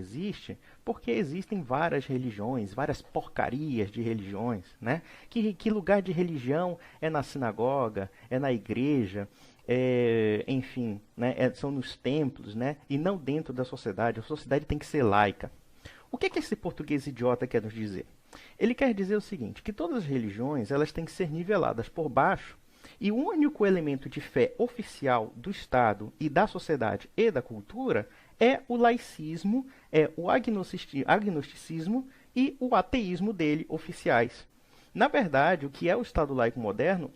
existe porque existem várias religiões, várias porcarias de religiões, né? Que lugar de religião é na sinagoga, é na igreja, enfim, né? São nos templos, né? E não dentro da sociedade. A sociedade tem que ser laica. O que esse português idiota quer nos dizer? Ele quer dizer o seguinte, que todas as religiões elas têm que ser niveladas por baixo e o único elemento de fé oficial do Estado e da sociedade e da cultura é o laicismo, é o agnosticismo e o ateísmo dele oficiais. Na verdade, o que é o Estado laico moderno,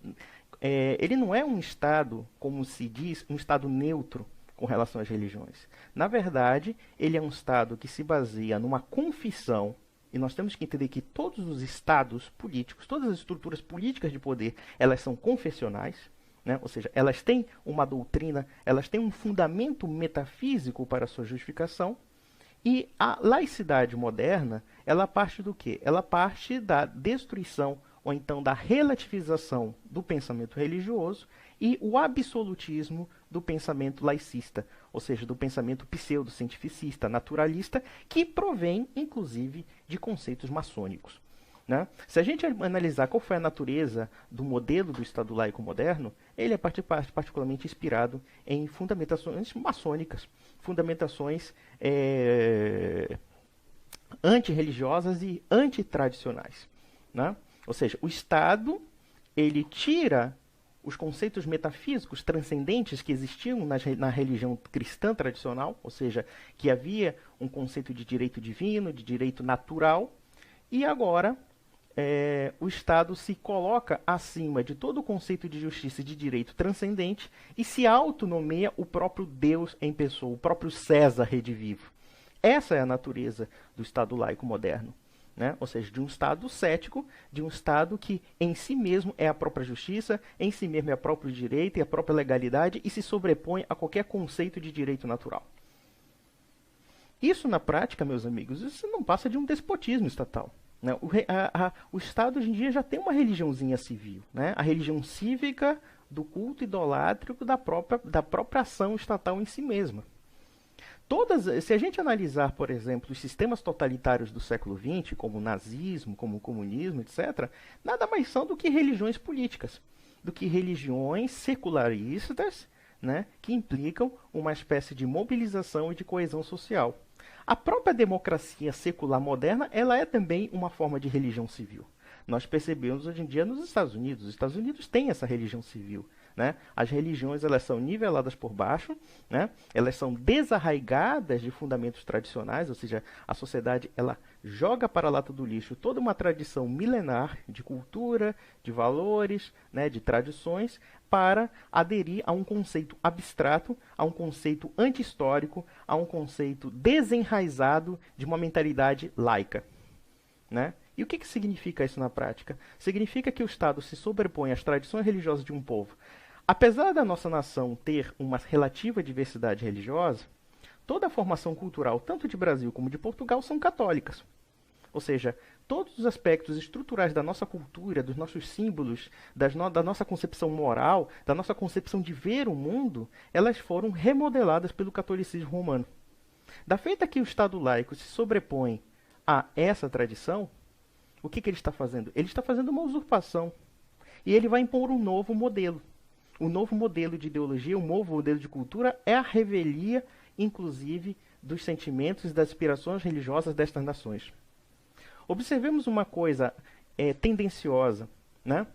ele não é um Estado, como se diz, um Estado neutro com relação às religiões. Na verdade, ele é um Estado que se baseia numa confissão, e nós temos que entender que todos os estados políticos, todas as estruturas políticas de poder, elas são confessionais, né? Ou seja, elas têm uma doutrina, elas têm um fundamento metafísico para a sua justificação, e a laicidade moderna, ela parte do quê? Ela parte da destruição ou então da relativização do pensamento religioso e o absolutismo do pensamento laicista, ou seja, do pensamento pseudocientificista, naturalista, que provém, inclusive, de conceitos maçônicos. Né? Se a gente analisar qual foi a natureza do modelo do Estado laico moderno, ele é particularmente inspirado em fundamentações maçônicas, fundamentações antirreligiosas e antitradicionais. Né? Ou seja, o Estado ele tira os conceitos metafísicos transcendentes que existiam na religião cristã tradicional, ou seja, que havia um conceito de direito divino, de direito natural, e agora o Estado se coloca acima de todo o conceito de justiça e de direito transcendente e se autonomeia o próprio Deus em pessoa, o próprio César redivivo. Essa é a natureza do Estado laico moderno. Né? Ou seja, de um Estado cético, de um Estado que em si mesmo é a própria justiça, em si mesmo é o próprio direito e a própria legalidade e se sobrepõe a qualquer conceito de direito natural. Isso, na prática, meus amigos, isso não passa de um despotismo estatal. Né? O Estado, hoje em dia, já tem uma religiãozinha civil. Né? A religião cívica do culto idolátrico da própria ação estatal em si mesma. Se a gente analisar, por exemplo, os sistemas totalitários do século XX, como o nazismo, como o comunismo, etc., nada mais são do que religiões políticas, do que religiões secularistas, né, que implicam uma espécie de mobilização e de coesão social. A própria democracia secular moderna, ela é também uma forma de religião civil. Nós percebemos hoje em dia nos Estados Unidos. Os Estados Unidos têm essa religião civil. Né? As religiões elas são niveladas por baixo, né? Elas são desarraigadas de fundamentos tradicionais, ou seja, a sociedade ela joga para a lata do lixo toda uma tradição milenar de cultura, de valores, né? De tradições, para aderir a um conceito abstrato, a um conceito anti-histórico, a um conceito desenraizado de uma mentalidade laica. Né? E o que significa isso na prática? Significa que o Estado se sobrepõe às tradições religiosas de um povo. Apesar da nossa nação ter uma relativa diversidade religiosa, toda a formação cultural, tanto de Brasil como de Portugal, são católicas. Ou seja, todos os aspectos estruturais da nossa cultura, dos nossos símbolos, da nossa concepção moral, da nossa concepção de ver o mundo, elas foram remodeladas pelo catolicismo romano. Da feita que o Estado laico se sobrepõe a essa tradição, o que ele está fazendo? Ele está fazendo uma usurpação. E ele vai impor um novo modelo. O novo modelo de ideologia, um novo modelo de cultura é a revelia, inclusive, dos sentimentos e das aspirações religiosas destas nações. Observemos uma coisa tendenciosa. Né?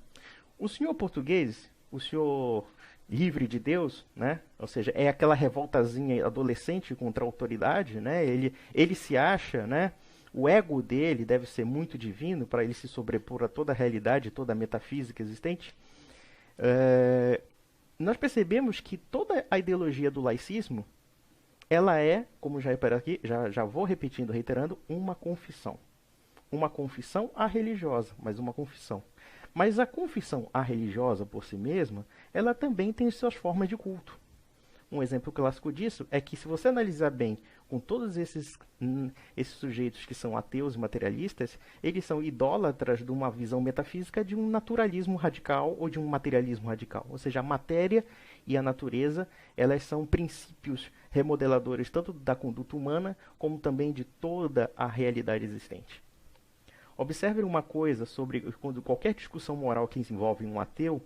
O senhor português, o senhor livre de Deus, né? Ou seja, é aquela revoltazinha adolescente contra a autoridade, né? Ele se acha, né? O ego dele deve ser muito divino para ele se sobrepor a toda a realidade, toda a metafísica existente. Nós percebemos que toda a ideologia do laicismo, ela é, como já reparei aqui, já vou repetindo, reiterando, uma confissão. Uma confissão arreligiosa, mas uma confissão. Mas a confissão arreligiosa por si mesma, ela também tem suas formas de culto. Um exemplo clássico disso é que, se você analisar bem com todos esses sujeitos que são ateus e materialistas, eles são idólatras de uma visão metafísica de um naturalismo radical ou de um materialismo radical. Ou seja, a matéria e a natureza, elas são princípios remodeladores tanto da conduta humana, como também de toda a realidade existente. Observe uma coisa sobre quando qualquer discussão moral que envolve um ateu,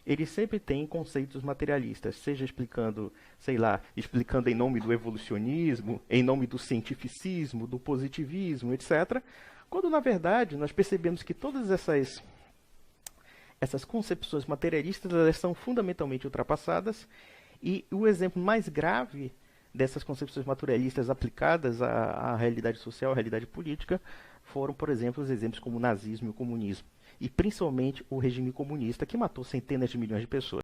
ele sempre tem conceitos materialistas, seja explicando, sei lá, explicando em nome do evolucionismo, em nome do cientificismo, do positivismo, etc. Quando, na verdade, nós percebemos que todas essas concepções materialistas, elas são fundamentalmente ultrapassadas, e o exemplo mais grave dessas concepções materialistas aplicadas à realidade social, à realidade política, foram, por exemplo, os exemplos como o nazismo e o comunismo, e principalmente o regime comunista, que matou centenas de milhões de pessoas.